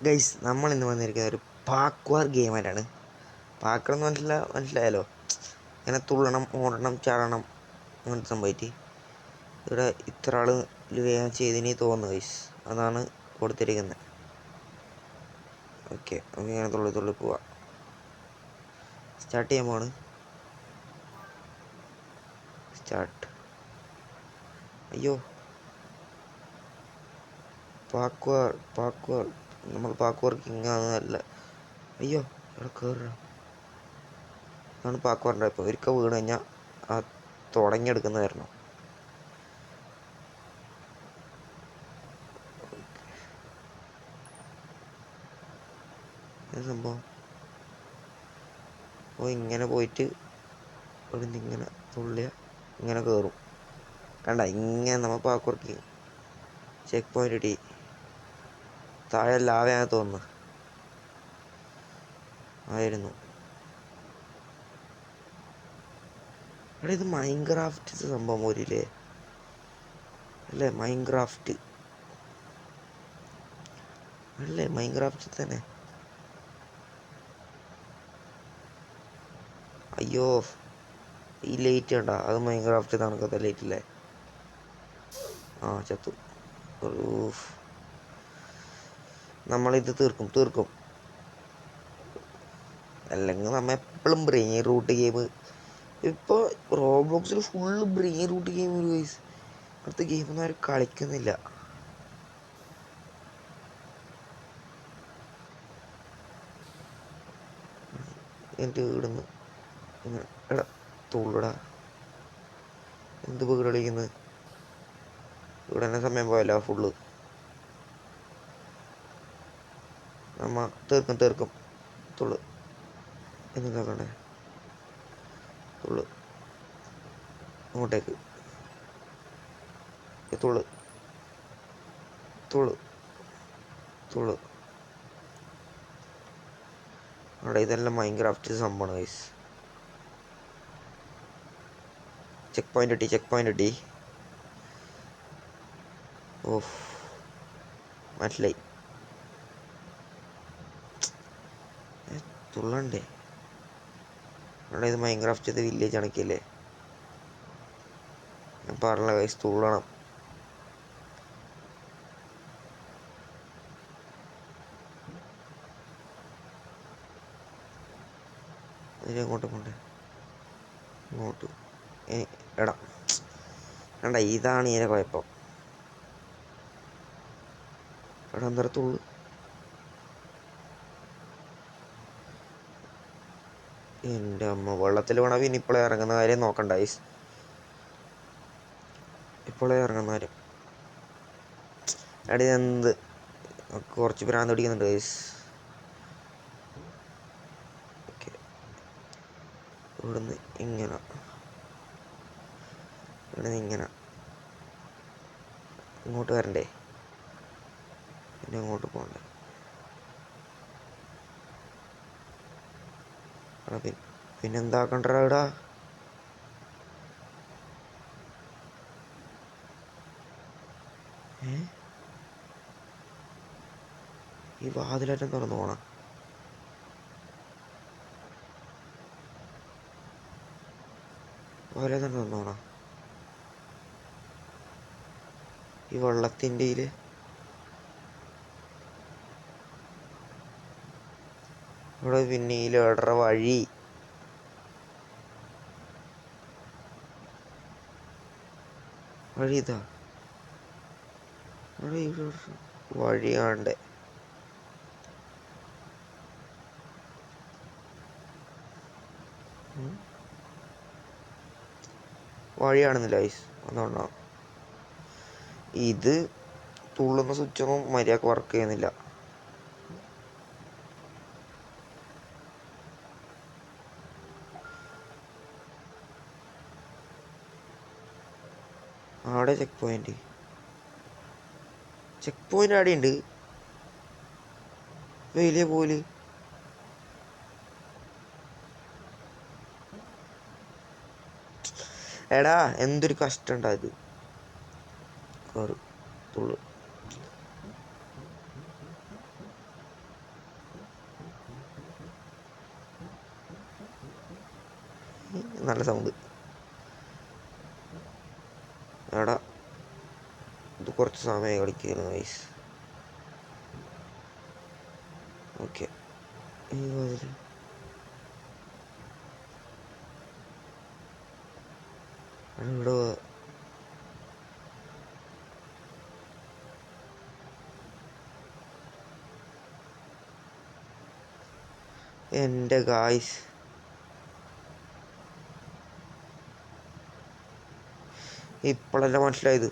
Guys നമ്മൾ ഇന്ന് വന്നിരിക്കുന്ന ഒരു പാക്വാർ ഗെയിമായിട്ടാണ്. പാക്കർ എന്ന് മനസ്സിലായാലോ, ഇങ്ങനെ തുള്ളണം, ഓടണം, ചാടണം, അങ്ങനത്തെ സംഭവമായിട്ട് ഇവിടെ ഇത്ര ആൾ വേഗം ചെയ്തിനി തോന്നുന്നു ഗൈസ്. അതാണ് കൊടുത്തിരിക്കുന്നത്. ഓക്കെ, നമുക്ക് ഇങ്ങനെ തുള്ളി തുള്ളി പോവാം. സ്റ്റാർട്ട് ചെയ്യാൻ പോവാണ്. സ്റ്റാർട്ട്. അയ്യോ, പാക്വാർ നമ്മൾ പാക്വാർ കിങ് ആണെന്നല്ല. അയ്യോ, ഇവിടെ കയറുക. അതാണ് പാക്വാറിൻ്റെ ഇപ്പോൾ ഒരിക്കൽ വീണ് കഴിഞ്ഞാൽ ആ തുടങ്ങിയെടുക്കുന്ന വരണം. സംഭവം അപ്പോൾ ഇങ്ങനെ പോയിട്ട് ഇവിടെ നിന്ന് ഇങ്ങനെ തുള്ളിയ ഇങ്ങനെ കയറും. കണ്ട, ഇങ്ങനെ നമ്മൾ പാക്കുറക്കി ചെക്ക് പോയിന്റ് ഇട്ടി. താഴെ ലാവയാണ് തോന്നുന്നു ആയിരുന്നു. എടാ, ഇത് മൈൻക്രാഫ്റ്റ് സംഭവം പോരില്ലേ അല്ലേ? മൈൻക്രാഫ്റ്റ് അല്ലേ? മൈൻക്രാഫ്റ്റ് തന്നെ. അയ്യോ, ഈ ലൈറ്റ് കണ്ട, അത് മൈൻക്രാഫ്റ്റ് തണുക്കത്തെ ലൈറ്റില്ലേ? ആ, ചത്തു. നമ്മളിത് തീർക്കും. അല്ലെങ്കിൽ നമ്മ എപ്പോഴും ബ്രെയിൻ റൂട്ട് ഗെയിം. ഇപ്പോൾ റോബ്ലോക്സിൽ ഫുള്ള് ബ്രെയിൻ റൂട്ട് ഗെയിം ഒരു വയസ്സ്. അടുത്ത ഗെയിമൊന്നും ആരും കളിക്കുന്നില്ല. എൻ്റെ വീടുന്ന് എടാ തുള്ളടാ, എന്ത് വീട് കളിക്കുന്നത്? ഇവിടെ തന്നെ സമയം പോയല്ലോ ഫുള്ള്. നമ്മ തീർക്കും. തുള്ളു എന്താക്കണ്ടേ? തുള്ളു അങ്ങോട്ടേക്ക്. തുള്ളു. അവിടെ ഇതെല്ലാം മൈൻക്രാഫ്റ്റ് സംഭവമാണ് ഗൈസ്. ചെക്ക് പോയിന്റ് കിട്ടി. ഓഫ്, മനസ്സിലായി. തുള്ളണ്ടേ? അവിടെ ഇത് മൈൻക്രാഫ്റ്റ് ഇത് വില്ലേജ് അണക്കില്ലേ? ഞാൻ പറഞ്ഞ ഗൈസ്, തുള്ളണം. അങ്ങോട്ട് പോണ്ടേ? ഇങ്ങോട്ട്. എടാ വേണ്ട, ഇതാണ് ഇതിനെ കുഴപ്പം. എടാ, അന്തരത്തുള്ളു. എൻ്റെ അമ്മ, വെള്ളത്തിൽ വേണം. പിന്നെ ഇപ്പോഴേ ഇറങ്ങുന്ന കാര്യം നോക്കണ്ട ഗൈസ്. ഇപ്പോഴേ ഇറങ്ങുന്ന കാര്യം. എടാ, എന്ത് കുറച്ച് ഭ്രാന്ത് പിടിക്കുന്നുണ്ട് ഗൈസ്. ഓക്കെ, ഇവിടുന്ന് ഇങ്ങനെ ഇങ്ങോട്ട് വരണ്ടേ? പിന്നെ അങ്ങോട്ട് പോകണ്ടേ? പിന്നെന്താക്കണ്ടടാ ഇവിടെ? ഈ വാതിലേറ്റം തുറന്നു പോണം. വാതിലേറ്റം തുറന്നു പോണം. ഈ വെള്ളത്തിൻ്റെ ഇവിടെ പിന്നെ ഈ ലേഡറ വഴി. ഇതാ വഴിയാണ്ടേ? വഴിയാണെന്നില്ല ഗൈസ്. അതുകൊണ്ടോ ഇത് തുള്ളുന്ന സ്വിച്ചൊന്നും മര്യാദക്ക് വർക്ക് ചെയ്യുന്നില്ല. അവിടെ ചെക്ക് പോയിന്റ് അവിടെ ഉണ്ട്. വലിയ പോലെ എടാ, എന്തൊരു കഷ്ടം ഉണ്ടായത്. തുള്ളു. നല്ല സൗണ്ട്. എടാ ഇത് കുറച്ച് സമയം കളിക്കുന്നു ഗൈസ്. ഓക്കെ ഇവിടെ എൻ്റെ ഗായ്സ് ഇപ്പോഴല്ല മനസ്സിലായത്.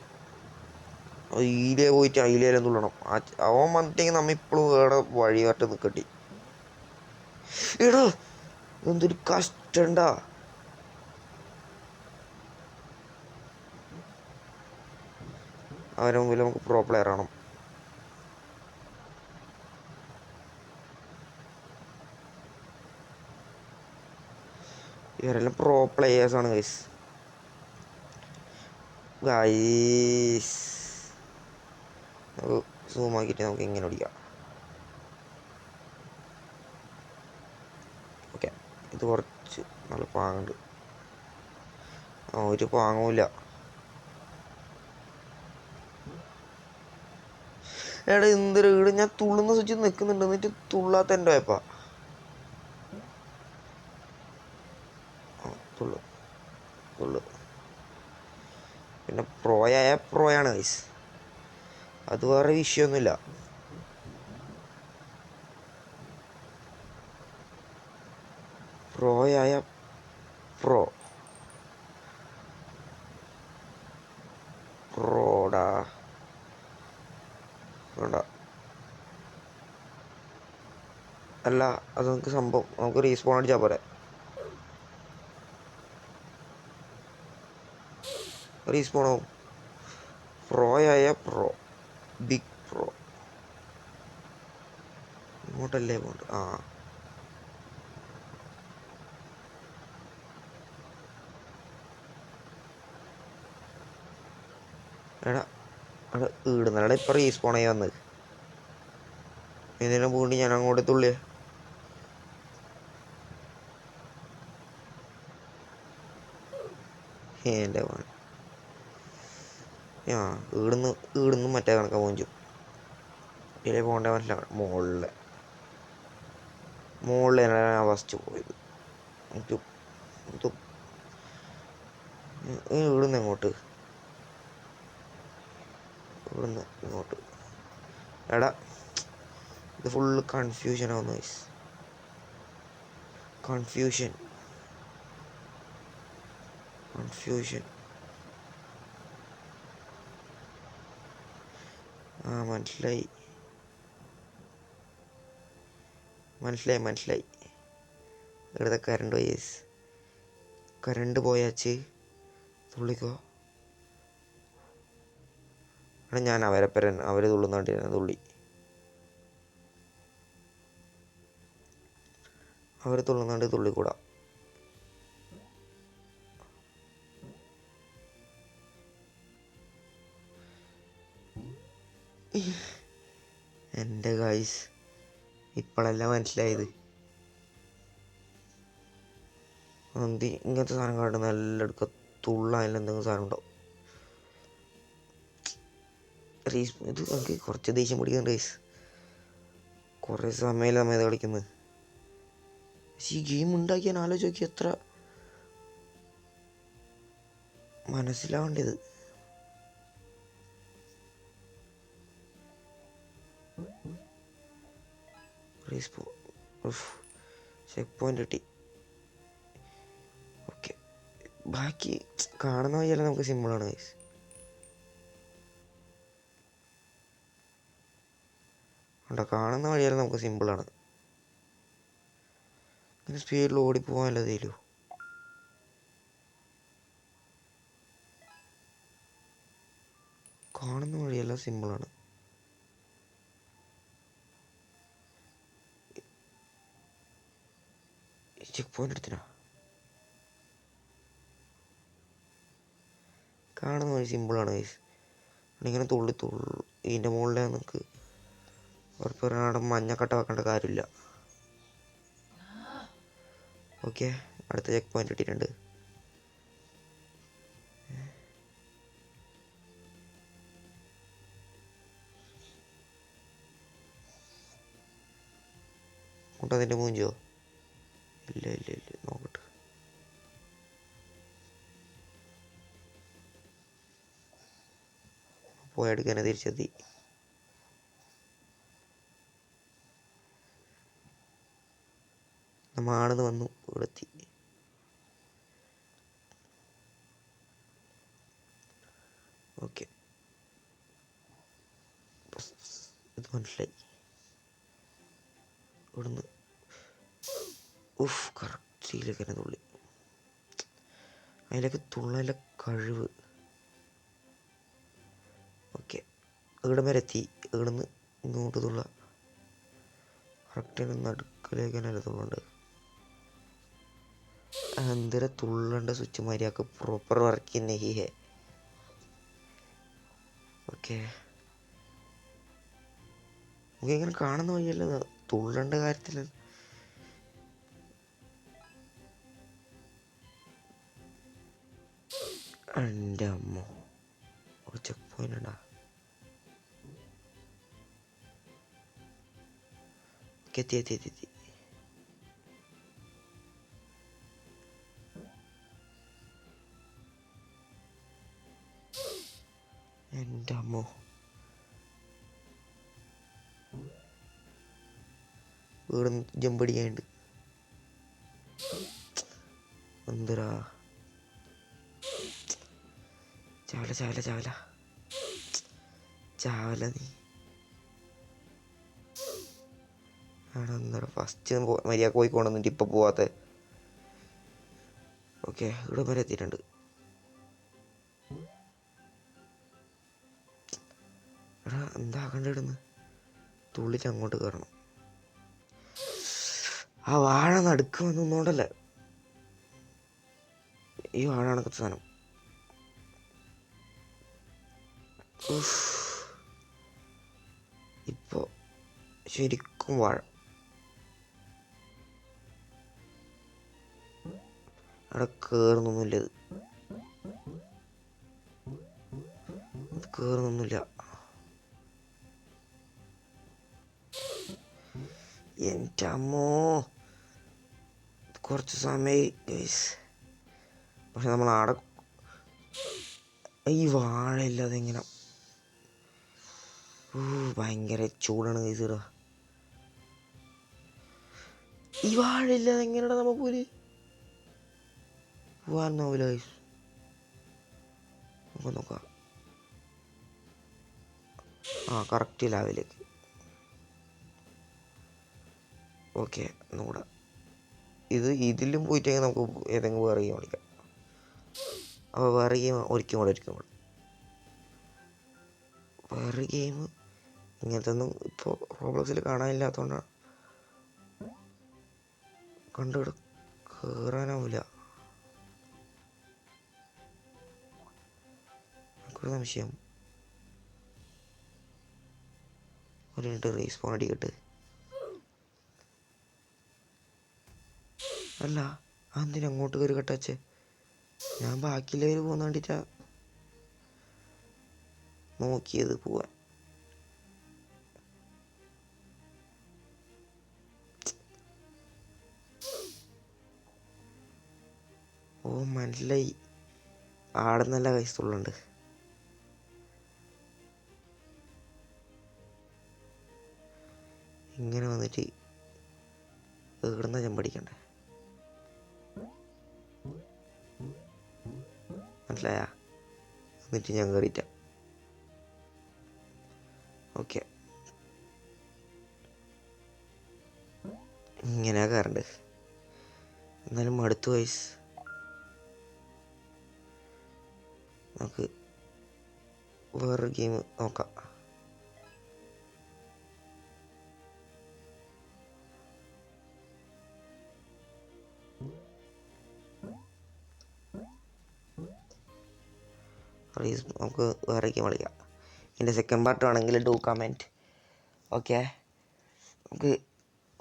ഈലേ പോയിട്ട് അയിലേലും തുള്ളണം. അവൻ വന്നിട്ടെങ്കിൽ നമ്മ ഇപ്പോഴും ഇവിടെ വഴികാട്ട് നിൽക്കട്ടി. എടാ എന്തൊരു കഷ്ടണ്ടാ. അവരെ മുമ്പിൽ നമുക്ക് പ്രോ പ്ലെയർ ആണ്. ഇവരെല്ലാം പ്രോ പ്ലേയേഴ്സാണ് ഗൈസ്. ഗൈസ് സൂമാക്കിയിട്ട് നമുക്ക് ഇങ്ങനെ ഓടിക്കാം. ഓക്കെ ഇത് കുറച്ച് നല്ല പാങ്ങുണ്ട്. ഒരു പാങ്ങൂല. എടാ എന്തൊരു വീട് ഞാൻ തുള്ളുന്ന സ്വിച്ച് നിൽക്കുന്നുണ്ട്, എന്നിട്ട് തുള്ളാത്ത എൻ്റെ വായ്പാ. തുള്ളു തുള്ളു. പിന്നെ പ്രോയായ പ്രോയാണ് ഗൈസ്, അത് വേറെ വിഷയമൊന്നുമില്ല. പ്രോയായ പ്രോ പ്രോടാ വേണ്ട. അല്ല അത് നമുക്ക് സംഭവം നമുക്ക് റീസ്പോൺ അടിച്ചാൽ പോരെ. റീസ്പോണോ പ്രോയായ പ്രോ ബിഗ് പ്രോ ഇങ്ങോട്ടല്ലേ പോണ്ട്. ആ എടാ എടാ ഈടുന്നല്ലടാ ഇപ്പം റീസ്പോൺ ആയി വന്നത്. ഇതിനെ പൂണ്ടി ഞാൻ അങ്ങോട്ട് തുള്ളിയ. എൻ്റെ മോൻ ആ ഈടുന്ന് മറ്റേ കണക്കാൻ പോഞ്ചു. ഇതിലേ പോകേണ്ട മനസ്സിലാണ്. മുകളിൽ ഞാൻ ഫസ്റ്റ് പോയത്. ഇവിടുന്ന് എങ്ങോട്ട്? ഇവിടുന്ന് ഇങ്ങോട്ട്. എടാ ഇത് ഫുള്ള് കൺഫ്യൂഷൻ ആവുന്നു ഗൈസ്. കൺഫ്യൂഷൻ ആ മനസ്സിലായി. ഇവിടുത്തെ കറണ്ട് പോയി ഗൈസ്. കറണ്ട് പോയാച്ച് തുള്ളിക്കോ. എടാ ഞാൻ അവരെപ്പരൻ അവർ തുള്ളുന്നോണ്ടിരുന്ന തുള്ളി. അവർ തുള്ളുന്നോണ്ട് തുള്ളിക്കൂടാ. എൻ്റെ ഗൈസ് ഇപ്പോഴല്ല മനസ്സിലായത്. ഇങ്ങനത്തെ സാധനം കാട്ടുന്ന നല്ല എടുക്കുക തുള്ളാൻ എന്തെങ്കിലും സാധനം ഉണ്ടാവും. ഇത് നമുക്ക് കുറച്ച് ദേഷ്യം പിടിക്കുന്നുണ്ട് ഗൈസ്. കുറേ സമയമല്ല നമ്മൾ ഇത് കളിക്കുന്നത്. പക്ഷെ ഈ ഗെയിം ഉണ്ടാക്കിയാൽ ആലോചിച്ച് നോക്കി എത്ര മനസ്സിലാവേണ്ടത്. ചെക്ക് പോയിന്റ് കിട്ടി. ഓക്കെ ബാക്കി കാണുന്ന വഴിയല്ല നമുക്ക് സിമ്പിളാണ് ഗൈസ്. കാണുന്ന വഴിയല്ല നമുക്ക് സിമ്പിളാണ്. ഇങ്ങനെ സ്പീഡിൽ ഓടിപ്പോവാനല്ലതേലോ. കാണുന്ന വഴിയെല്ലാം സിമ്പിളാണ്. ചെക്ക് പോയിന്റ് എടുത്തിനാ. കാണുന്ന വഴി സിമ്പിളാണ് ഗൈസ്. ഇങ്ങനെ ഇതിൻ്റെ മുകളിൽ നമുക്ക് ഉറപ്പൊരാടെ മഞ്ഞക്കട്ട വെക്കേണ്ട കാര്യമില്ല. ഓക്കെ അടുത്ത ചെക്ക് പോയിന്റ് ഇട്ടിട്ടുണ്ട്. മുട്ടതിൻ്റെ മൂഞ്ചോ? ഇല്ല ഇല്ല ഇല്ല, നോക്കട്ടെ. പോയെടുക്കാനെ തിരിച്ചെത്തി. നമ്മാണെന്ന് വന്നു, ഇവിടെ എത്തി. ഓക്കെ, ഇത് മനസ്സിലായി. ഇവിടുന്ന് കറക്റ്റ് ഇതിലേക്ക് തന്നെ തുള്ളി. അതിലേക്ക് തുള്ളല കഴിവ്. ഓക്കെ, ഇവിടെ വരെ എത്തി. ഇവിടുന്ന് ഇങ്ങോട്ട് തുള്ള. കറക്റ്റ് നടുക്കിലേക്ക് തന്നെ തുള്ളുണ്ട്. എന്തിനാ തുള്ളേണ്ട സ്വിച്ച് മര്യാദക്ക് പ്രോപ്പർ വർക്ക് ചെയ്യുന്നേ. ഓക്കെ, നമുക്ക് ഇങ്ങനെ കാണുന്ന വഴിയല്ല തുള്ളേണ്ട കാര്യത്തിൽ. എൻ്റെ അമ്മ, ഒരു ചെക്ക് പോയിന്റ് ഉണ്ടാ. എത്തി എത്തി എത്തി എത്തി. എൻ്റെ അമ്മോ, ഇവിടെ ജമ്പടിയാണ്ട്. എന്തരാ ചാവല ചാവല ചാവല ചാവല നീ. അവിടെ എന്താ ഫസ്റ്റ് മര്യാദ പോയിക്കൊണ്ടെന്നിട്ട് ഇപ്പം പോവാത്ത. ഓക്കെ, ഇവിടെ വരെ എത്തിയിട്ടുണ്ട്. എടാ എന്താ കണ്ടിടുന്ന്? തുള്ളിച്ച് അങ്ങോട്ട് കയറണം. ആ വാഴ നടുക്ക് വന്നോണ്ടല്ലേ ഈ വാഴ കണക്കത്തെ സാധനം. ഇപ്പോൾ ശരിക്കും വാഴ. അവിടെ കയറുന്നൊന്നുമില്ല, ഇത് കയറുന്നൊന്നുമില്ല. എൻ്റെ അമ്മോ, കുറച്ച് സമയം. പക്ഷെ നമ്മൾ ആടെ ഈ വാഴ ഇല്ലാതെ എങ്ങനെ? ഭയങ്കര ചൂടാണ് കൈസീടാ. ഈ വാഴ ഇല്ലാതെ എങ്ങനെയാ നമുക്ക് പോവാനാവില്ല കൈസ്. നമുക്ക് നോക്കാം. കറക്റ്റ് ലാവിലേക്ക്. ഓക്കെ, ഒന്നുകൂടെ. ഇതിലും പോയിട്ടെങ്കിൽ നമുക്ക് ഏതെങ്കിലും വേറെ ഗെയിം കളിക്കാം. അപ്പോൾ വേറെ ഗെയിം ഒരിക്കലും കൂടെ വേറെ ഗെയിം ഇങ്ങനത്തെ ഒന്നും ഇപ്പോൾ റോബ്ലോക്സിൽ കാണാനില്ലാത്തതുകൊണ്ടാണ്. കണ്ടിവിടെ കയറാനാവില്ല. എനിക്കൊരു സംശയം. ഒരു മിനിറ്റ് റീസ്പോൺ അടിക്കട്ടെ. അല്ല, അതെന്തിനാ അങ്ങോട്ട് കയറി കെട്ടാച്ചേ? ഞാൻ ബാക്കിയുള്ളവർ പോകുന്ന വേണ്ടിയിട്ടാ നോക്കിയത് പോവാൻ. മനസ്സിലായി. ആടെ നല്ല കൈസുള്ളുണ്ട്. ഇങ്ങനെ വന്നിട്ട് ഇവിടുന്ന ചെമ്പടിക്കണ്ടേ? മനസ്സിലായ? എന്നിട്ട് ഞാൻ കയറിയിട്ട. ഓക്കെ, ഇങ്ങനെ കയറണ്ട്. എന്നാലും മടുത്തു വയസ്സ്. നമുക്ക് വേറൊരു ഗെയിം നോക്കാം. നമുക്ക് വേറെ ഗെയിം കളിക്കാം. ഇതിൻ്റെ സെക്കൻഡ് പാർട്ട് ആണെങ്കിൽ ഡു കമൻറ്റ്. ഓക്കെ, നമുക്ക്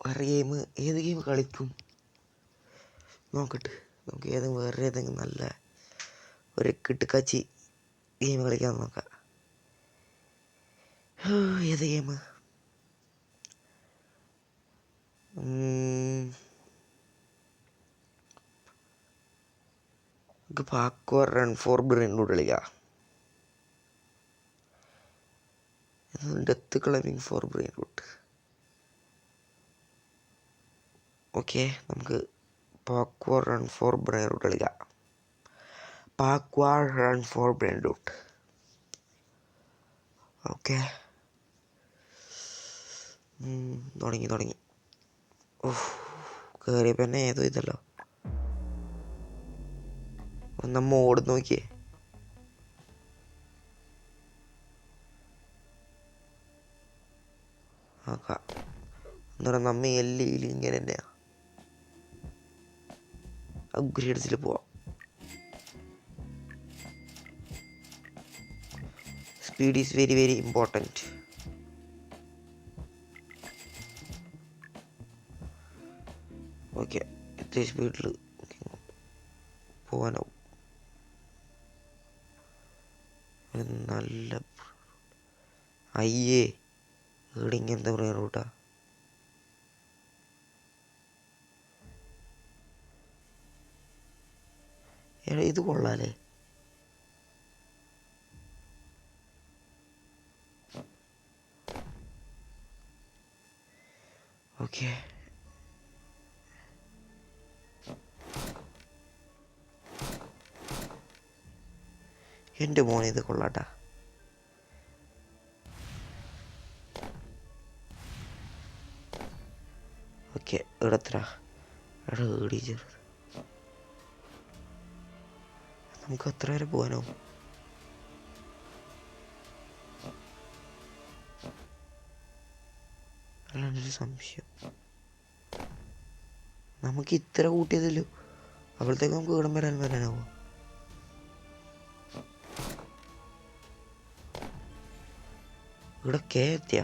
വേറെ ഗെയിം. ഏത് ഗെയിം കളിക്കും നോക്കട്ടെ. നമുക്ക് വേറെ ഏതെങ്കിലും നല്ല ഒരു കിട്ടുക്കാച്ചി ഗെയിം കളിക്കാൻ നോക്കാം. ഏത് ഗെയിം? നമുക്ക് പാക്വർ റൺ ഫോർ ബ്രെയിൻറൂട്ട് കളിക്കാം. Death climbing for brainrot. Okay, നമുക്ക് പാക്വർ റൺ ഫോർ ബ്രെയിൻറൂട്ട് കളിക്കാം. Parkour run for brainrot. Okay, തുടങ്ങി. കയറിയപ്പോൾ തന്നെ ഏതോ ഇതല്ലോ. ഒന്ന് മോഡ് നോക്കിയേ. ആക്കാം എന്താ നമ്മ എല്ലാം ഇങ്ങനെ തന്നെയാ. അപ്ഗ്രേഡ്സിൽ പോവാം. Speed is very very important. Okay, എത്ര സ്പീഡിൽ പോകാനാവും. നല്ല അയ്യേ ഇവിടെ ഇങ്ങനത്തെ പറയാൻ റൂട്ടാ. ഇത് കൊള്ളാലേ. ഓക്കെ, എൻ്റെ മോനെ ഇത് കൊള്ളാട്ടാ. ഓക്കെ, ഇവിടെ എത്ര ഏടി ചെറുത്. നമുക്ക് എത്ര വരെ പോകാനാവും? അല്ലാണ്ടൊരു സംശയം. നമുക്ക് ഇത്ര കൂട്ടിയതല്ലോ, അപ്പോഴത്തേക്ക് നമുക്ക് ഇവിടം വരാനാവോ? ഇവിടെ എത്തിയ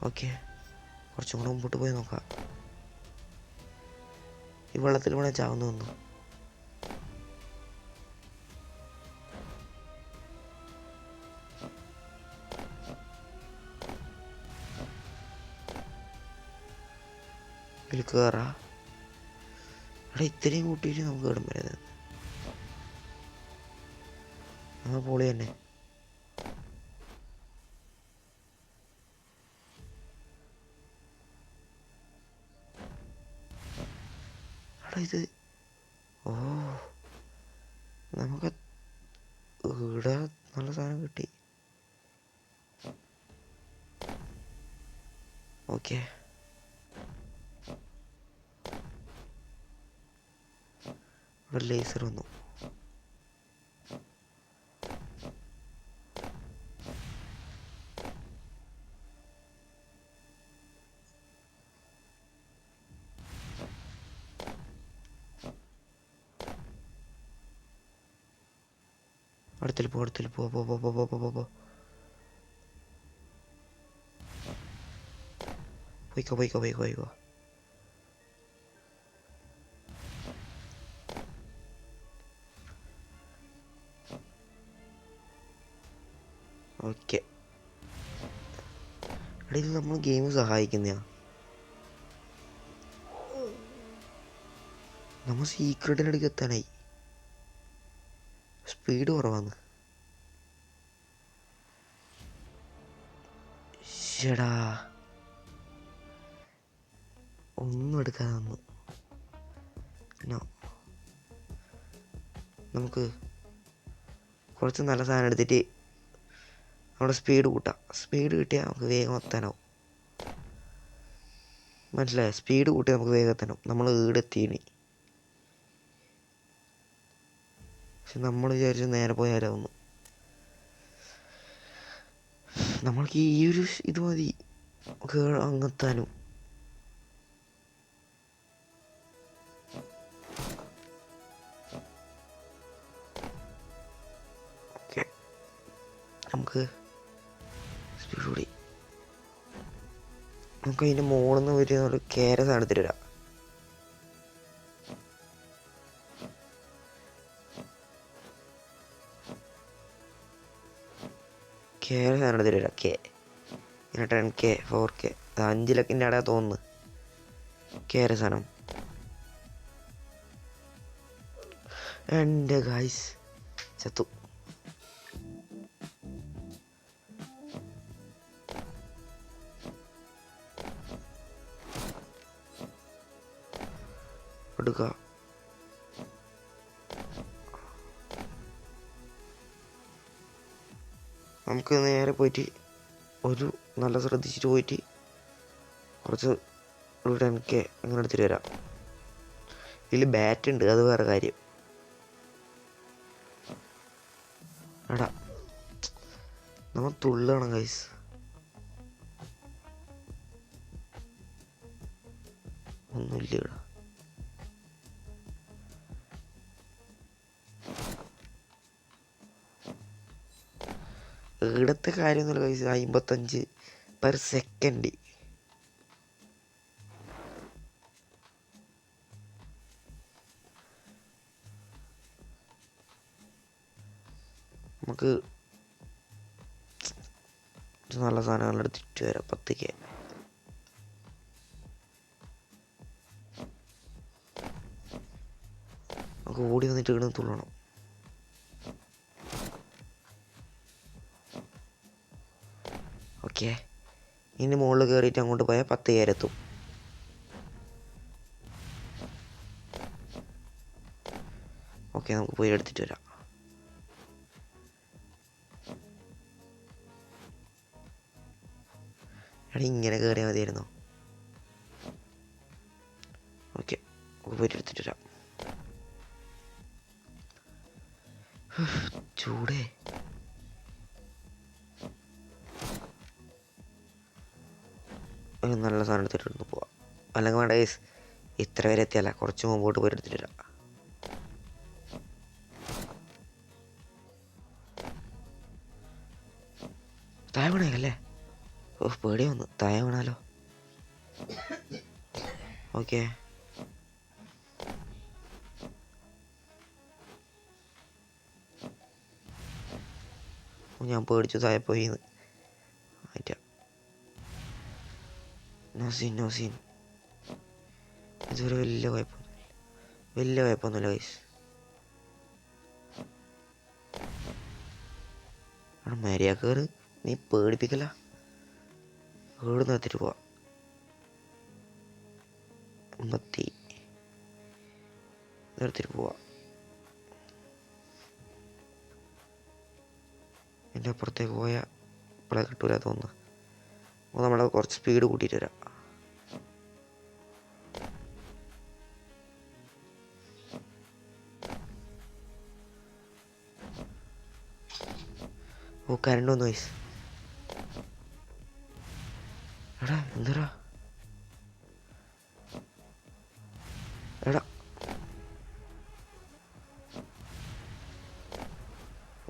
ഓക്കെ, കുറച്ചും കൂടെ മുമ്പോട്ട് പോയി നോക്കാം. ഈ വെള്ളത്തിൽ വേണേൽ ചാവുന്നു വന്നു. ഇതിൽ കയറാ. ഇവിടെ ഇത്രയും കൂട്ടിയിട്ട് നമുക്ക് ഇടം വരുന്നത് നമ്മൾ പൊളി തന്നെ. ഇത് നമുക്ക് ഇവിടെ നല്ല സാധനം കിട്ടി. ഓക്കെ, ഇവിടെ ലേസർ വന്നു. അടുത്തിൽ പോ. പോയിക്കോ. ഓക്കെ, ഇവിടെ ഇത് നമ്മൾ ഗെയിം സഹായിക്കുന്നതാ. നമ്മൾ സീക്രട്ടിനടുക്ക് എത്താനായി. സ്പീഡ് കുറവാണ്. ചേടാ, ഒന്നും എടുക്കാതെ വന്നു. നമുക്ക് കുറച്ച് നല്ല സാധനം എടുത്തിട്ട് നമ്മുടെ സ്പീഡ് കൂട്ടാം. സ്പീഡ് കിട്ടിയാൽ നമുക്ക് വേഗം എത്താനാവും. മനസ്സിലായോ? സ്പീഡ് കൂട്ടി നമുക്ക് വേഗം എത്താനാവും. നമ്മൾ ഈടെ എത്തിയിനി. പക്ഷെ നമ്മൾ വിചാരിച്ച് നേരെ പോയാലാവുന്നു. നമ്മൾക്ക് ഈ ഒരു ഇത് മതി അങ്ങെത്താനും. ഓക്കെ, നമുക്ക് സ്പീഡ് കൂടി. നമുക്ക് അതിൻ്റെ മുകളിൽ നിന്ന് വരുന്ന ഒരു കേര സാധനത്തിൽ വരാം. കെ സാധനം എടുത്തിട്ട് വരാം. കെ പിന്നെ 10K 4K 5 ലക്കിൻ്റെ അവിടെ തോന്നുന്നു. കയറി സാധനം എൻ്റെ ഗായ്സ് ചത്തു. എടുക്കുക. നമുക്ക് നേരെ പോയിട്ട് ഒരു നല്ല ശ്രദ്ധിച്ചിട്ട് പോയിട്ട് കുറച്ച് ഒരു 10K അങ്ങനെ എടുത്തിട്ട് വരാം. ഇതിൽ ബാറ്റ് ഉണ്ട്, അത് വേറെ കാര്യം. എടാ നമ്മൾ തുള്ളണം ഗൈസ്. ഒന്നുമില്ല ഇവിടെ. ഇവിടത്തെ കാര്യമൊന്നുമില്ല ഗൈസ്. 55 per second. നമുക്ക് നല്ല സാധനങ്ങൾ എടുത്തിട്ട് വരാം. 10K നമുക്ക് ഓടി വന്നിട്ട് ഇവിടെ തുള്ളണം. ഓക്കെ, ഇനി മുകളിൽ കയറിയിട്ട് അങ്ങോട്ട് പോയാൽ 10K എത്തും. ഓക്കെ, നമുക്ക് പോയി എടുത്തിട്ട് വരാം. എടാ ഇങ്ങനെ കയറിയാൽ മതിയായിരുന്നോ? ഓക്കെ, നമുക്ക് പോയിട്ട് എടുത്തിട്ട് വരാം. ചൂടേ. നല്ല സാധനം എടുത്തിട്ട് പോവാം. അല്ലെങ്കിൽ വേണ്ട ഗൈസ്, ഇത്ര വരെ എത്തിയല്ല, കുറച്ച് മുമ്പോട്ട് പോയിട്ട് എടുത്തിട്ട് വരാം. താഴെ വീണേക്കല്ലേ? ഓ പേടി വന്നു. താഴെ വീണാലോ? ഓക്കെ, ഞാൻ പേടിച്ചു താഴെ പോയിന്ന്. ആയിട്ടാ നോ സീൻ. ഇതൊരു വലിയ കുഴപ്പമൊന്നുമില്ല ഗൈസ്. അവിടെ മര്യാദ കയറ്, നീ പേടിപ്പിക്കല. വീട് നിർത്തിട്ട് പോവാം. 50 നിർത്തിട്ട് പോവാം. എൻ്റെ അപ്പുറത്തേക്ക് പോയാൽ ഇപ്പോഴേ കിട്ടൂല തോന്നുന്നു. അപ്പോൾ നമ്മളെ കുറച്ച് സ്പീഡ് കൂട്ടിയിട്ട് വരാം. ഓ കറണ്ട് വന്നു ഗൈസ്. എടാ എന്തരാ? എടാ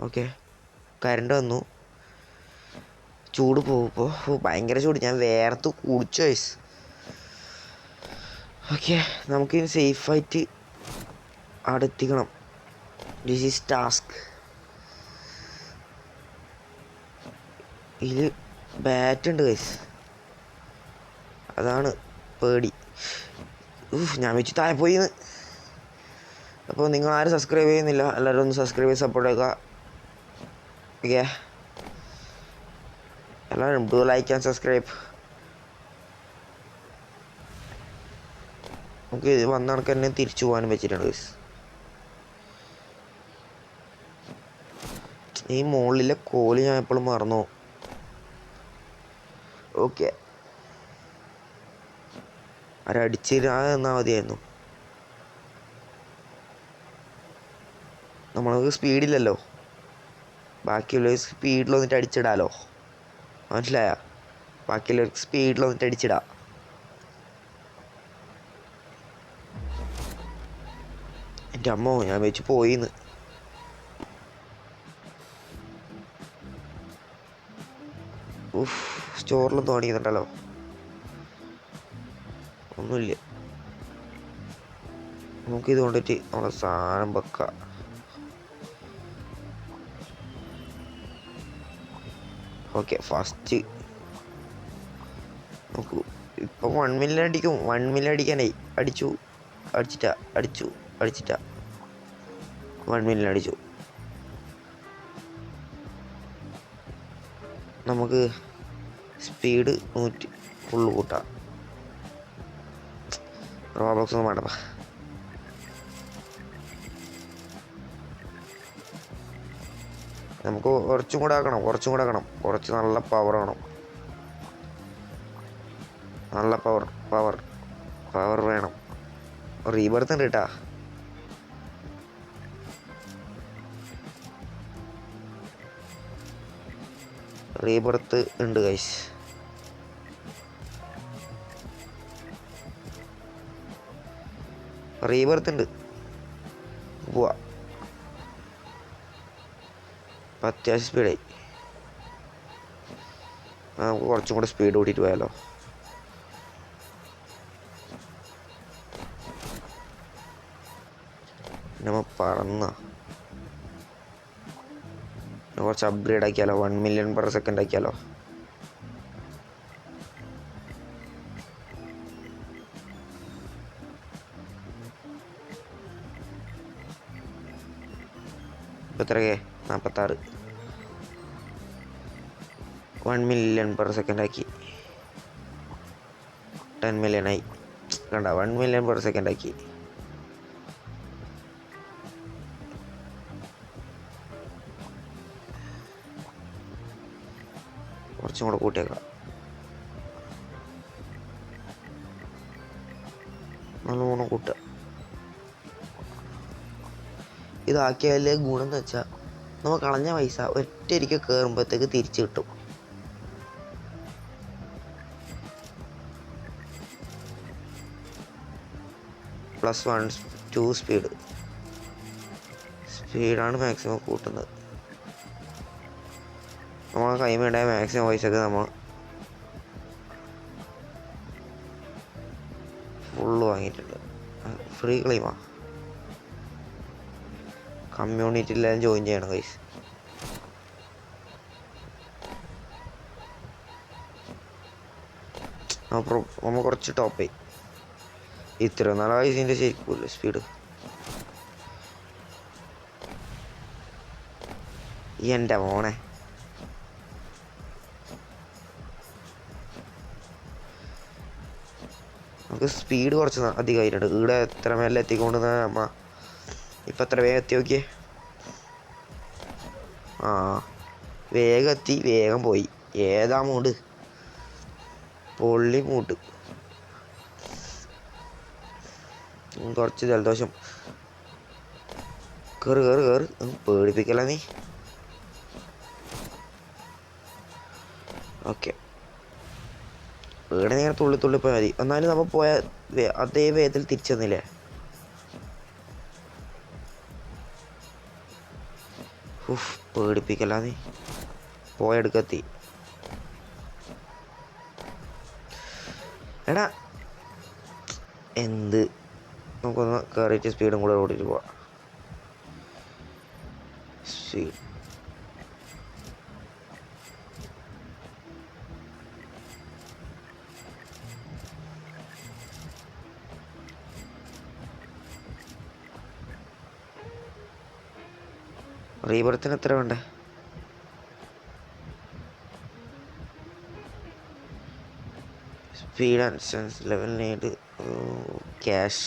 ഓക്കെ, കറണ്ട് വന്നു. ചൂട് പോകുമ്പോൾ ഭയങ്കര ചൂട്. ഞാൻ വേർത്ത് കുടിച്ചു ഗൈസ്. ഓക്കെ, നമുക്കിനി സേഫായിട്ട് അവിടെ എത്തിക്കണം. This is task. ഇതിൽ ബാറ്റ് ഉണ്ട് ഗൈസ്, അതാണ് പേടി. ഞാൻ വെച്ച് താഴെ പോയിന്ന്. അപ്പോൾ നിങ്ങൾ ആരും സബ്സ്ക്രൈബ് ചെയ്യുന്നില്ല, എല്ലാവരും ഒന്ന് സബ്സ്ക്രൈബ് ചെയ്ത് സപ്പോർട്ട് ചെയ്യുക. ഓക്കെ, എല്ലാവരും ഡു ലൈക്ക് ആൻഡ് സബ്സ്ക്രൈബ്. നമുക്ക് വന്ന കണക്ക് തന്നെ തിരിച്ചു പോകാനും വെച്ചിട്ടുണ്ട് ഗൈസ്. ഈ മുകളിലെ കോല് ഞാൻ എപ്പോഴും മറന്നു. ഓക്കെ, ആരടിച്ചിരുന്നാൽ മതിയായിരുന്നു. നമ്മൾക്ക് സ്പീഡില്ലല്ലോ, ബാക്കിയുള്ളവർ സ്പീഡിൽ വന്നിട്ട് അടിച്ചിടാലോ. മനസ്സിലായ? ബാക്കിയുള്ളവർക്ക് സ്പീഡിൽ വന്നിട്ട് അടിച്ചിടാം. എൻ്റെ അമ്മോ, ഞാൻ വെച്ച് പോയിന്ന്. സ്റ്റോറിലും തോന്നിക്കുന്നുണ്ടല്ലോ. ഒന്നുമില്ല, നമുക്കിത് കൊണ്ടിട്ട് നമ്മളെ സാധനം വെക്കാം. ഓക്കെ ഫസ്റ്റ് നോക്കൂ. ഇപ്പം 1 മില്യൺ അടിക്കും. 1 മില്യൺ അടിക്കാനായി. അടിച്ചിട്ടാ 1 മില്യൺ അടിച്ചു. നമുക്ക് സ്പീഡ് 100 ഫുള്ള് കൂട്ടാം. റോബോക്സ് ഒന്നും വേണ്ടപ്പാ. നമുക്ക് കുറച്ചും കൂടെ ആക്കണം. കുറച്ച് നല്ല പവർ വേണം. നല്ല പവർ വേണം. റീബർത്ത് ഉണ്ട് കേട്ടാ. റീബർത്ത് ഉണ്ട് ഗൈസ്. റീബർത്ത് ഉണ്ട്. പോവാ. അത്യാവശ്യം സ്പീഡായി. നമുക്ക് കുറച്ചും കൂടെ സ്പീഡ് കൂട്ടിയിട്ട് പോയാലോ. നമ്മൾ കുറച്ച് അപ്ഗ്രേഡ് ആക്കിയാലോ. 1 മില്യൺ പെർ സെക്കൻഡ് ആക്കിയാലോ. ഇപ്പം എത്രയൊക്കെ? 46. 1 മില്യൺ പെർ സെക്കൻഡ് ആക്കി. 10 മില്യൺ ആയി. കണ്ട 1 മില്യൺ പെർ സെക്കൻഡ് ആക്കി. കുറച്ചും കൂടെ കൂട്ടിയേക്കാം. നല്ലോണം കൂട്ടുക. ഇതാക്കിയാലേ ഗുണം എന്ന് വെച്ചാൽ നമ്മൾ കളഞ്ഞ പൈസ ഒറ്റയടിക്ക് കയറുമ്പോഴത്തേക്ക് തിരിച്ചു കിട്ടും. +1 2 സ്പീഡാണ് മാക്സിമം കൂട്ടുന്നത്. നമ്മളെ കൈമേണ്ടായ മാക്സിമം പൈസക്ക് നമ്മൾ ഫുള്ള് വാങ്ങിയിട്ടുണ്ട്. ഫ്രീ ക്ലെയിമാ. കമ്മ്യൂണിറ്റിയിലെല്ലാം ജോയിൻ ചെയ്യണം ഗൈസ്. നമ്മൾ കുറച്ച് ടോപ്പായി. ഇത്ര നല്ല പൈസൻ്റെ ശരിക്കും സ്പീഡ്. എൻ്റെ മോനെ നമുക്ക് സ്പീഡ് കുറച്ച് അധികമായിട്ടുണ്ട്. ഇവിടെ എത്ര മേലെ എത്തിക്കൊണ്ട് നമ്മ ഇപ്പം എത്ര വേഗം എത്തി നോക്കിയേ. വേഗം എത്തി, വേഗം പോയി. ഏതാ മൂഡ്? പൊള്ളി മൂഡ്. കുറച്ച് ജലദോഷം. കേറ് പേടിപ്പിക്കല നീ. ഓക്കെ, ഇവിടെ നേരെ തുള്ളി പോയാൽ മതി. എന്നാലും നമ്മൾ പോയ അതേ വേഗത്തിൽ തിരിച്ചു തന്നില്ലേ. പേടിപ്പിക്കല നീ. പോയെടുക്കെത്തി. എടാ എന്ത്, നമുക്കൊന്ന് കയറിയിട്ട് സ്പീഡും കൂടെ ഓടിയിട്ട് പോവാം. സ്പീഡ് റീബർത്തിന് എത്ര വേണ്ടേ? Speed and sense level need cash.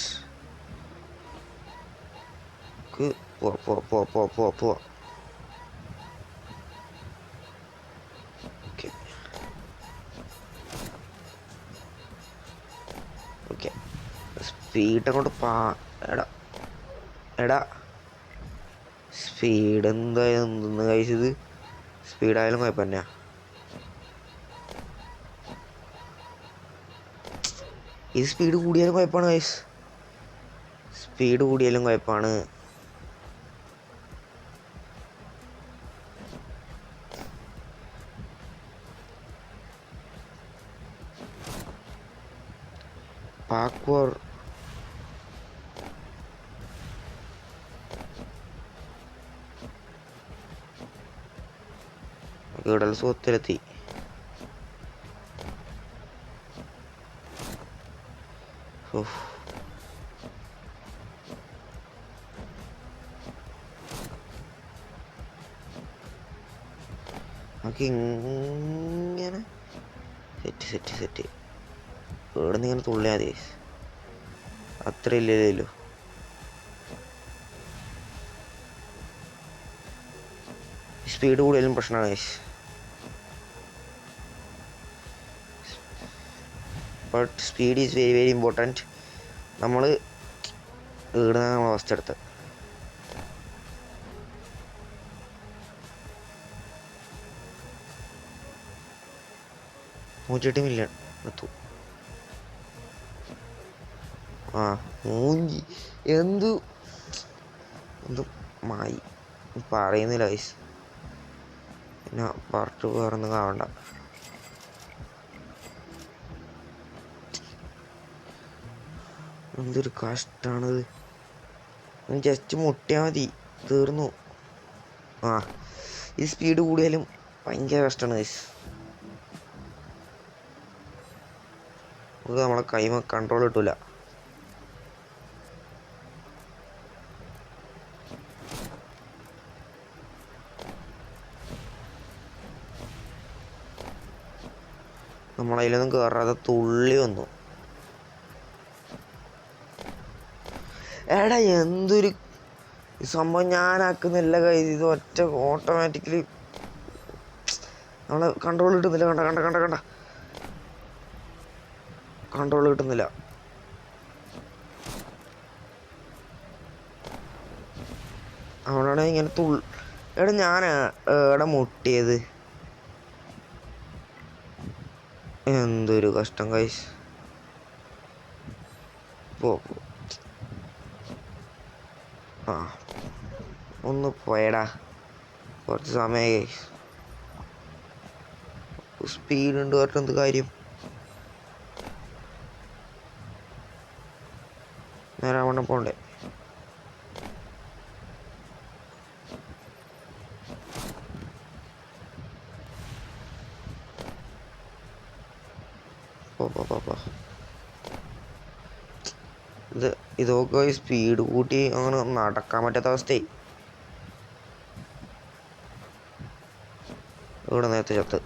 പോ. ഓക്കെ സ്പീഡ് അങ്ങോട്ട് എടാ സ്പീഡ് എന്താ കഴിച്ചത്? സ്പീഡായാലും കുഴപ്പം തന്നെയാ. ഇത് സ്പീഡ് കൂടിയാലും കുഴപ്പമാണ് ഗൈസ്. സ്പീഡ് കൂടിയാലും കുഴപ്പമാണ്. പാക്വർ കീടൽ സുഖത്തിലെത്തി. നമുക്ക് ഇങ്ങനെ സെറ്റ് ഇവിടെ നിന്ന് ഇങ്ങനെ തുള്ളിയാൽ മതി. അത്ര ഇല്ലല്ലോ. സ്പീഡ് കൂടുതലും പ്രശ്നമാണ് guys. But speed is very very important. നമ്മൾ ഇവിടെ നമ്മൾ ഫസ്റ്റ് എടുത്ത് 108 മില്യൺ എടുത്തു. മൂഞ്ചി എന്തു മായി പറയുന്നില്ല ഗൈസ്. പിന്നെ പാർട്ട് വേറൊന്നും കാണണ്ട. എന്തൊരു കഷ്ടാണത്. ജസ്റ്റ് മുട്ടിയാൽ മതി, തീർന്നു. ഈ സ്പീഡ് കൂടിയാലും ഭയങ്കര കഷ്ടമാണ് ഗൈസ്. നമുക്ക് നമ്മളെ കൈമ കൺട്രോൾ കിട്ടൂല. നമ്മളതിലൊന്നും കയറാതെ തുള്ളി വന്നു. എടാ എന്തൊരു സംഭവം, ഞാനാക്കുന്നില്ല കൈസ്. ഇത് ഒറ്റ ഓട്ടോമാറ്റിക്കലി നമ്മളെ കൺട്രോൾ കിട്ടുന്നില്ല. കണ്ട കൺട്രോൾ കിട്ടുന്നില്ല. അവനാണ് ഇങ്ങനെ എടാ ഞാൻ എവിടെ മുട്ടിയത്. എന്തൊരു കഷ്ടം ഗൈസ്. ഒന്ന് പോയടാ, കുറച്ച് സമയം ഗൈസ്. സ്പീഡ് ഉണ്ട് പറഞ്ഞിട്ട് എന്ത് കാര്യം. നേരെ അവിടെ പോണ്ടേ. ഇതൊക്കെ സ്പീഡ് കൂട്ടി അങ്ങനെ നടക്കാൻ പറ്റാത്ത അവസ്ഥയായി. ഇവിടെ നേരത്തെ ചത്ത്.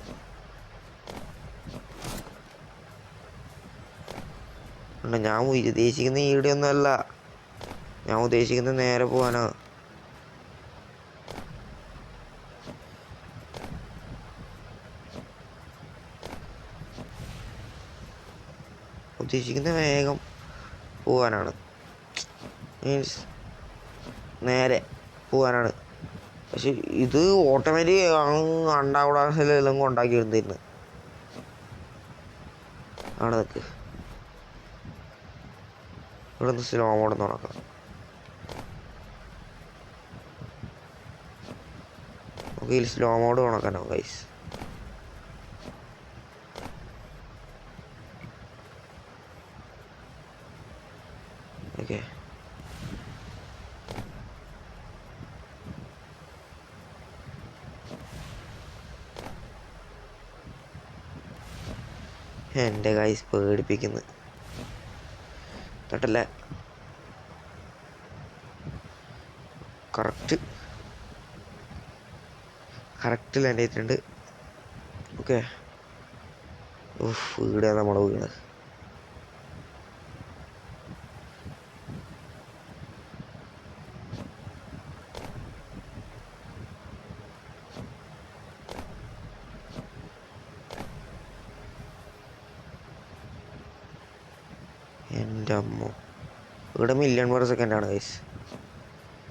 ഞാൻ ഉദ്ദേശിക്കുന്ന ഈടെയൊന്നും അല്ല, ഞാൻ ഉദ്ദേശിക്കുന്നത് നേരെ പോവാനാ. ഉദ്ദേശിക്കുന്ന വേഗം പോവാനാണ്, മീൻസ് നേരെ പോവാനാണ്. പക്ഷെ ഇത് ഓട്ടോമാറ്റിക് അണ്ടാവിടാസെല്ലാം കൊണ്ടാക്കി എടുത്തിരുന്നു. ആണ് നിൽക്ക്. ഇവിടെ നിന്ന് സ്ലോ മോഡ് നോക്കാം. നമുക്ക് ഇതിൽ സ്ലോ മോഡ് കണക്കാനോ ഗൈസ്. ഓക്കെ, എൻ്റെ ഗൈസ് പേടിപ്പിക്കുന്നു കേട്ടല്ല. കറക്റ്റ് ലാൻഡ് ചെയ്തിട്ടുണ്ട്. ഓക്കെ, ഇവിടെ നമ്മൾ വീണത്. എൻ്റെ അമ്മ, ഇവിടെ $1,000,000 ഗൈസ്.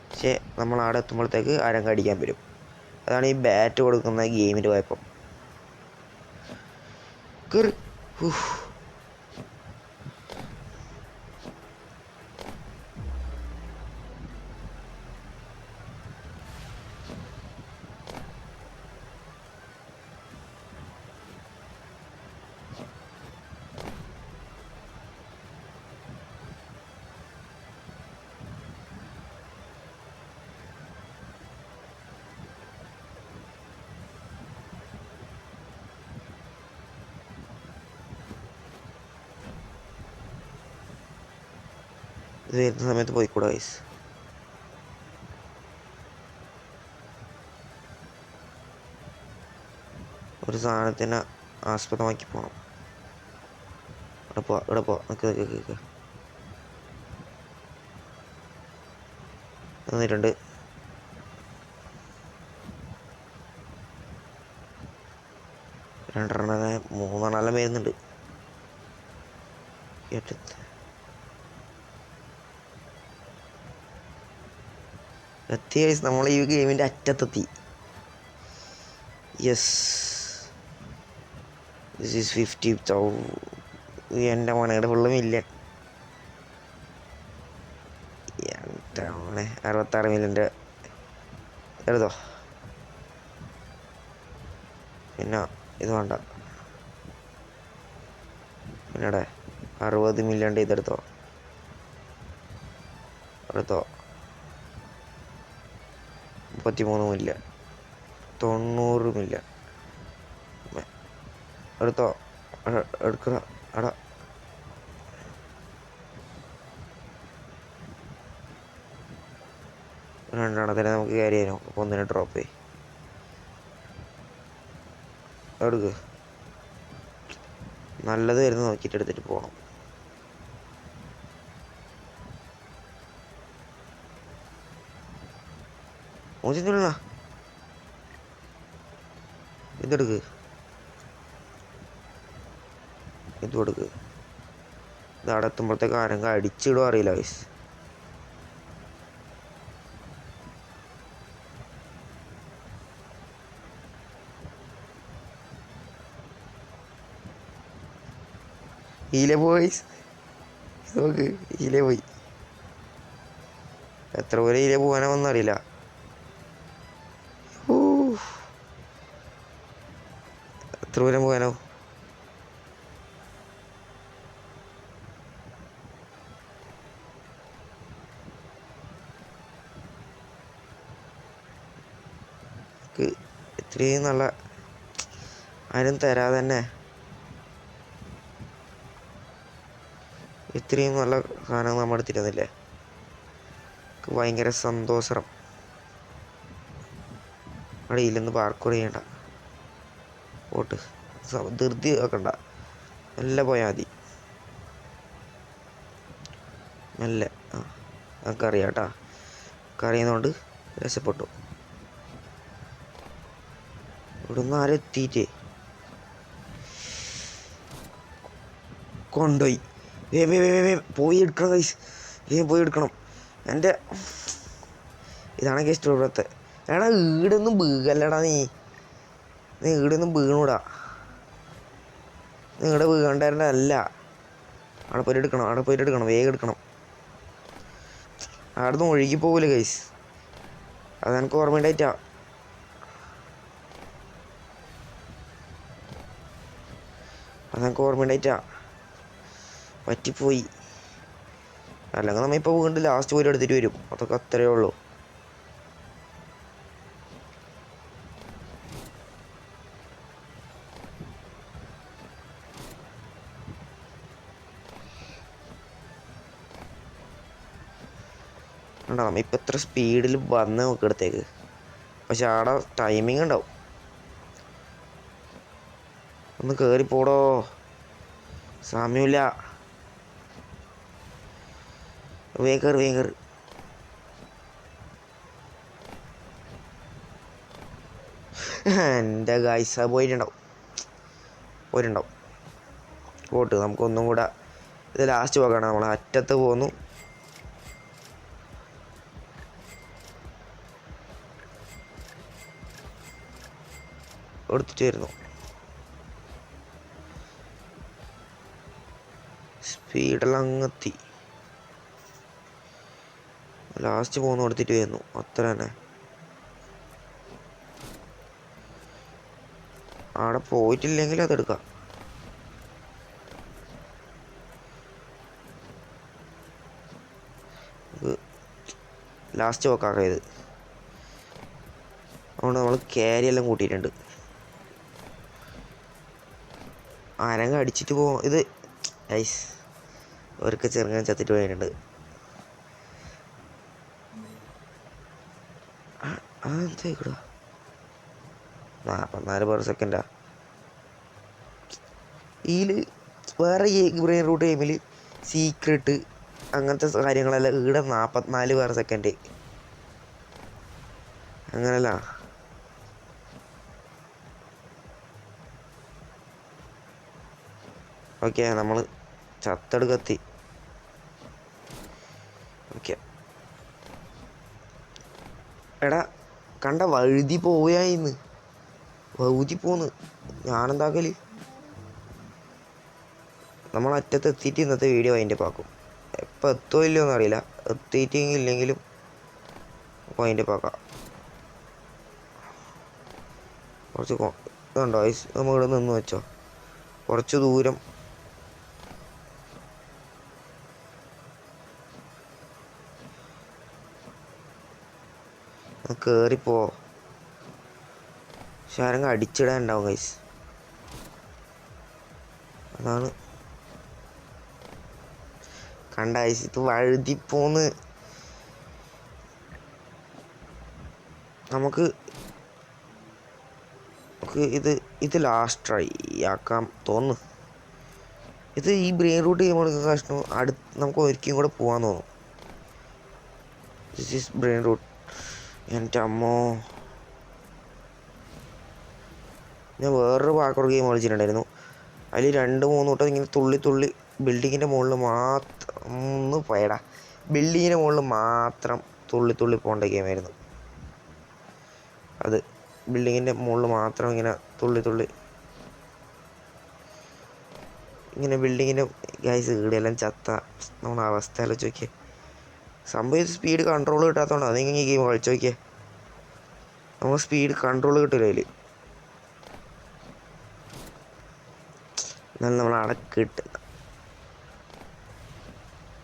പക്ഷേ നമ്മൾ അവിടെ എത്തുമ്പോഴത്തേക്ക് ആരങ്ങ് അടിക്കാൻ വരും. അതാണ് ഈ ബാറ്റ് കൊടുക്കുന്ന ഗെയിമിൻ്റെ കുഴപ്പം. കയറി. ഇത് വരുന്ന സമയത്ത് പോയിക്കൂടാ ഗൈസ്. ഒരു സാധനത്തിനെ ആസ്പദമാക്കി പോകണം. ഇവിടെ പോ നിൽക്ക് നിന്നിട്ടുണ്ട്. രണ്ടെണ്ണനെ മൂന്നെണ്ണം വരുന്നുണ്ട്. എത്തി നമ്മൾ ഈ ഗെയിമിൻ്റെ അറ്റത്തെത്തി. Yes, this is 50,000. എൻ്റെ മോനയുടെ ഫുള്ള് മില്യൺ. 66 മില്യൻ്റെ എടുത്തോ. പിന്നെ ഇത് വേണ്ട. പിന്നെടെ 60 മില്യൻ്റെ ഇതെടുത്തോ. 33 മില്യൺ, 90 മില്യൺ എടുത്തോ. എടുക്കണ അടാ. രണ്ടെണ്ണത്തിന് നമുക്ക് ക്യാരി ചെയ്യാനോ. അപ്പോൾ ഒന്നിനെ ഡ്രോപ്പ് ചെയ്യും. എടുക്ക്. നല്ലത് വരുന്ന നോക്കിയിട്ട് എടുത്തിട്ട് പോകണം. മോചില്ല, ഇതെടുക്ക്. ഇത് കൊടുക്ക്. ഇത് അവിടെ എത്തുമ്പോഴത്തേക്ക് ആരെങ്കിലും അടിച്ചിടുക അറിയില്ല വയസ്സ്. ഈലെ പോയി നോക്ക്. ഈലെ പോയി. എത്ര പോലെ ഈലെ പോകാനൊന്നും അറിയില്ല. എത്ര പോലെ പോകാനോ. ഇത്രയും നല്ല ആരും തരാതെ തന്നെ ഇത്രയും നല്ല സാധനം നമ്മൾ എടുത്തിരുന്നില്ലേ. ഭയങ്കര സന്തോഷം. അവിടെ ഇല്ലെന്ന് പാർക്കൂർ ചെയ്യണ്ട. പോട്ട് ധൃതി വെക്കണ്ട. മെല്ലെ പോയാൽ മതി. മെല്ലെ. നമുക്ക് അറിയാം കേട്ടോ. അറിയുന്നതുകൊണ്ട് രക്ഷപ്പെട്ടു. ഇവിടുന്ന് ആരും എത്തിയിട്ടേ കൊണ്ടുപോയി. പോയി എടുക്കണം ഗൈസ്. പോയി എടുക്കണം. എൻ്റെ ഇതാണ് ഗസ്റ്റ് ഇവിടുത്തെ. എടാ ഈടൊന്നും വീകല്ലടാ. നീ ഈടൊന്നും വീണൂടാ. നീ ഇവിടെ വീകണ്ടല്ല. അവിടെ പോയിട്ട് എടുക്കണം. വേഗം എടുക്കണം. അവിടെ നിന്ന് ഒഴുകി പോകൂല ഗൈസ്. അതെനിക്ക് ഓർമ്മയുണ്ടായിട്ടാ. പറ്റിപ്പോയി. അല്ലെങ്കിൽ നമ്മളിപ്പോൾ വീണ്ടും ലാസ്റ്റ് പോയിട്ട് എടുത്തിട്ട് വരും. അതൊക്കെ അത്രയേ ഉള്ളൂ. കണ്ടോ നമ്മളിപ്പോൾ എത്ര സ്പീഡിൽ വന്ന് നോക്കി എടുത്തേക്ക്. പക്ഷെ അവിടെ ടൈമിങ് ഉണ്ടാവും. ഒന്ന് കയറിപ്പോടോ. സമയമില്ല. വേഗം എൻ്റെ ഗൈസ പോയിട്ടുണ്ടാവും. പോട്ട് നമുക്കൊന്നും കൂടെ ഇത് ലാസ്റ്റ് പോകാണ്. നമ്മൾ അറ്റത്ത് പോന്നു. എടുത്തിട്ട് വരുന്നു. സ്പീഡെല്ലാം അങ്ങെത്തി. ലാസ്റ്റ് പോന്നു എടുത്തിട്ട് വരുന്നു. അത്ര തന്നെ. അവിടെ പോയിട്ടില്ലെങ്കിൽ അതെടുക്കാം. ലാസ്റ്റ് പോക്കാക്കാം ഇത്. അതുകൊണ്ട് നമ്മൾ ക്യാരി എല്ലാം കൂട്ടിയിട്ടുണ്ട്. ആരെങ്കിലും അടിച്ചിട്ട് പോകും. ഇത് ഐസ് അവർക്ക് ചെറുങ്ങനെ ചത്തിട്ട് പോയിട്ടുണ്ട്. എന്താ 44 ഇതിൽ വേറെ ബ്രെയിൻ റൂട്ട് ഗെയിമിൽ സീക്രട്ട് അങ്ങനത്തെ കാര്യങ്ങളെല്ലാം ഇവിടെ 44 അങ്ങനല്ല. ഓക്കെ നമ്മൾ ചത്തെടുക്കത്തി. ഓക്കെ എടാ കണ്ട വഴുതി പോയായിന്ന്, വഴുതി പോന്ന്. ഞാനെന്താക്കല്, നമ്മൾ അറ്റത്ത് എത്തിയിട്ട് ഇന്നത്തെ വീഡിയോ അതിൻ്റെ പാക്കും. എപ്പോൾ എത്തുമോ ഇല്ലയോന്നും അറിയില്ല, എത്തിയിട്ടില്ലെങ്കിലും അപ്പോൾ അതിൻ്റെ പാക്കാം. കുറച്ച് ഇതുണ്ടോ ഐസ്, നമ്മൾ ഇവിടെ നിന്ന് വെച്ചോ കുറച്ച് ദൂരം. കയറിപ്പോ പക്ഷെ ആരെങ്കിലും അടിച്ചിടാനുണ്ടാവും ഗൈസ്, അതാണ് കണ്ട ഐസ്. ഇത് വഴുതിപ്പോന്ന്. നമുക്ക് ഇത് ലാസ്റ്റ് ട്രൈ ആക്കാം തോന്നുന്നു. ഇത് ഈ ബ്രെയിൻ റൂട്ട് ചെയ്യുമ്പോൾ കഷ്ടം. നമുക്ക് ഒരിക്കലും കൂടെ പോകാൻ തോന്നും. This is brain rot. എൻ്റെ അമ്മോ, ഞാൻ വേറൊരു പാക്കോട് ഗെയിം കളിച്ചിട്ടുണ്ടായിരുന്നു. അതിൽ 2-3 വട്ടം ഇങ്ങനെ തുള്ളി ബിൽഡിങ്ങിൻ്റെ മുകളിൽ മാത്രം ഒന്ന് പോയടാ, ബിൽഡിങ്ങിൻ്റെ മുകളിൽ മാത്രം തുള്ളി പോകേണ്ട ഗെയിമായിരുന്നു അത്. ബിൽഡിങ്ങിൻ്റെ മുകളിൽ മാത്രം ഇങ്ങനെ തുള്ളി ഇങ്ങനെ ബിൽഡിങ്ങിൻ്റെ ഗൈസ് ഈടെയെല്ലാം ചത്ത നമ്മുടെ അവസ്ഥ ആലോചിച്ച് നോക്കിയേ. സംഭവം സ്പീഡ് കൺട്രോൾ കിട്ടാത്തതുകൊണ്ട് അതിങ്ങനെ ഈ ഗെയിം കളിച്ച് നോക്കിയേ, നമ്മൾ സ്പീഡ് കൺട്രോൾ കിട്ടില്ല അതിൽ. എന്നാലും നമ്മൾ അടക്കിട്ട്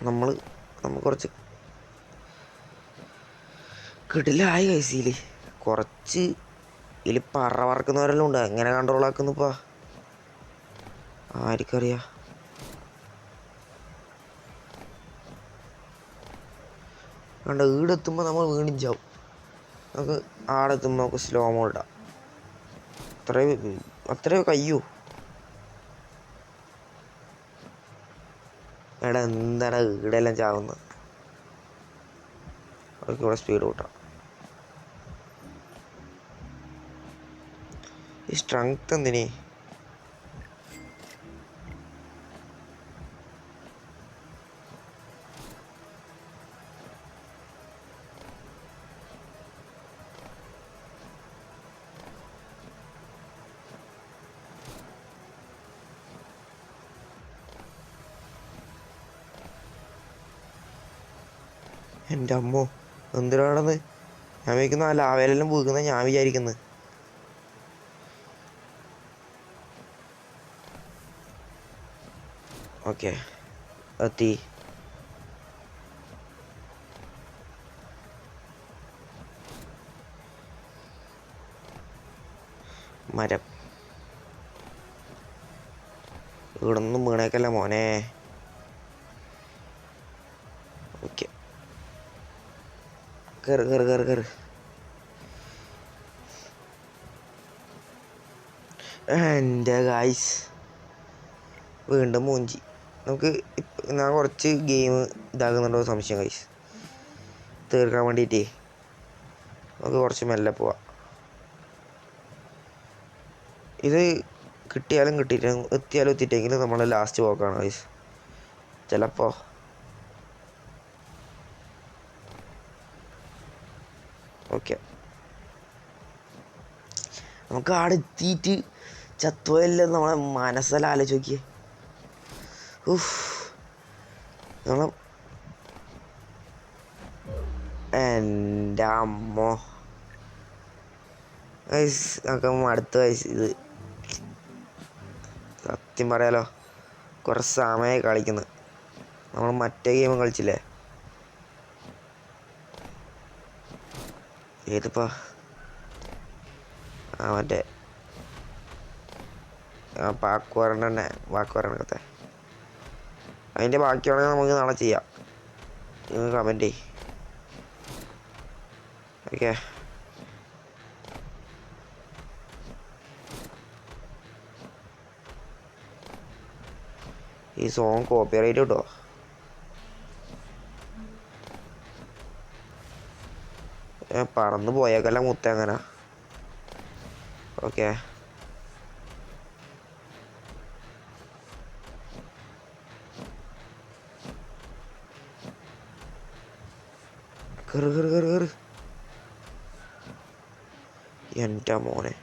നമ്മൾ കുറച്ച് കിട്ടില്ലായി കൈസിയിൽ. കുറച്ച് ഇതിൽ പറക്കുന്നവരെല്ലാം ഉണ്ട്. എങ്ങനെ കൺട്രോൾ ആക്കുന്നിപ്പാ ആർക്കറിയാം. കണ്ട ഈടെത്തുമ്പോൾ നമ്മൾ വീണ്ടും ചാവും. നമുക്ക് ആടെത്തുമ്പോൾ നമുക്ക് സ്ലോ മോഡ് ഇടാം. അത്രയോ കയ്യോ. എടാ എന്താടാ ഈടെല്ലാം ചാവുന്നത്. അവർക്ക് ഇവിടെ സ്പീഡ് കൂട്ടാം. ഈ സ്ട്രെങ്ത് എന്തിനേ? എൻ്റെ അമ്മോ എന്തിനാണെന്ന് ഞാൻ വിചാരിക്കുന്നു. ആ ലാവയിലെല്ലാം വീഴുന്ന ഞാൻ വിചാരിക്കുന്നത്. ഓക്കെ എത്തി. മരം ഇവിടെ നിന്നും വീണേക്കല്ല മോനെ. ഓക്കെ കയറ്. എൻ്റെ ഗായ്സ് വീണ്ടും മൂഞ്ചി. നമുക്ക് ഞാൻ കുറച്ച് ഗെയിം ഇതാക്കുന്നുണ്ടോ സംശയം ഗൈസ്. തീർക്കാൻ വേണ്ടിയിട്ടേ നമുക്ക് കുറച്ച് മെല്ലെ പോവാം. ഇത് കിട്ടിയാലും കിട്ടിയിട്ടും എത്തിയാലും എത്തിയിട്ടെങ്കിലും നമ്മൾ ലാസ്റ്റ് പോക്കാണ് ഗൈസ് ചിലപ്പോൾ. ഓക്കെ നമുക്ക് അവിടെ എത്തിയിട്ട് ചത്തുപോയല്ലോ നമ്മളെ മനസ്സെല്ലാം ആലോചിച്ച് നോക്കിയേ. നമ്മൾ എൻ്റെ അമ്മോ ഗൈസ് നമുക്ക് അടുത്ത വയസ്സ്. ഇത് സത്യം പറയാലോ കുറച്ച് സമയമായി കളിക്കുന്നത്. നമ്മൾ മറ്റേ ഗെയിം കളിച്ചില്ലേ, ഏതിപ്പാ മറ്റേ വാക്കുവരണത്തെ അതിൻ്റെ ബാക്കിയാണെങ്കിൽ നമുക്ക് നാളെ ചെയ്യാം. നിങ്ങൾ കമൻറ്റ് ചെയ്യ്. ഓക്കെ ഈ സോങ് കോപ്പിറൈറ്റ് കിട്ടോ? പറന്ന് പോയേക്കല്ല മുത്ത അങ്ങനെ. ഓക്കെ, കയറ് കയറ് കയറ് കയറ്. എൻ്റെ മോനെ,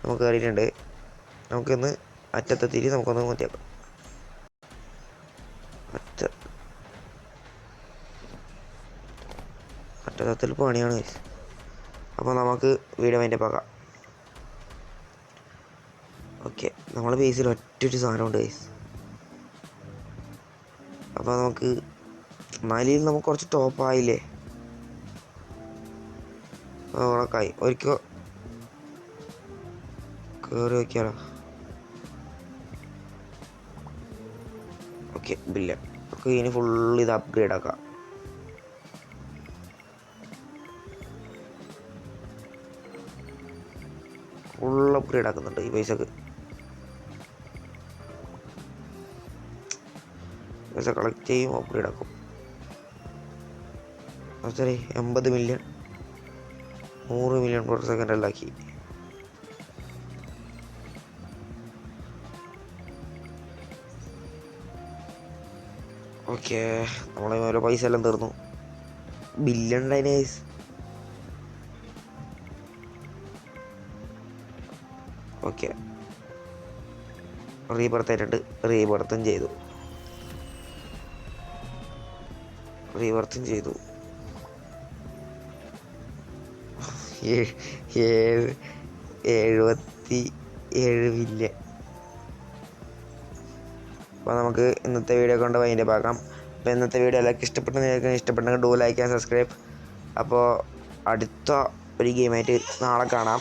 നമുക്ക് കയറിയിട്ടുണ്ട്. നമുക്കിന്ന് അറ്റത്തെത്തിരി നമുക്കൊന്ന് മതിയാക്കാം. അറ്റത്തിൽ പണിയാണ് ഗൈസ്. അപ്പോൾ നമുക്ക് വീഡിയോ അതിൻ്റെ പാകാം. ഓക്കെ, നമ്മളെ ബേസിൽ ഒറ്റൊരു സാധനമുണ്ട് ഗൈസ്. അപ്പോൾ നമുക്ക് മലയിൽ നമുക്ക് കുറച്ച് ടോപ്പായില്ലേ? ഉണക്കായി ഒരിക്കൽ കയറി വയ്ക്കാലോ. ഓക്കെ, ബില്ല നമുക്ക് ഇനി ഫുള്ള് ഇത് അപ്ഗ്രേഡ് ആക്കാം. ഫുൾ അപ്ഗ്രേഡ് ആക്കുന്നുണ്ട് ഈ പൈസക്ക്. പൈസ കളക്ട് ചെയ്യും, അപ്ഗ്രേഡ് ആക്കും. Sorry, 80 million 100 million per second എല്ലാക്കി. ഓക്കെ, നമ്മളെ ഓരോ പൈസ എല്ലാം തീർന്നു. Billion Diners. ഓക്കെ, റീബർത്ത് ആയിട്ടുണ്ട്. റീബർത്തും ചെയ്തു. റീബർത്തും ചെയ്തു. 77 മില്യൺ. അപ്പോൾ നമുക്ക് ഇന്നത്തെ വീഡിയോ കൊണ്ട് അതിൻ്റെ ഭാഗം. അപ്പോൾ ഇന്നത്തെ വീഡിയോ എല്ലാവർക്കും ഇഷ്ടപ്പെട്ടെങ്കിൽ ഡു ലൈക്ക് ആൻഡ് സബ്സ്ക്രൈബ്. അപ്പോൾ അടുത്ത ഒരു ഗെയിമായിട്ട് നാളെ കാണാം.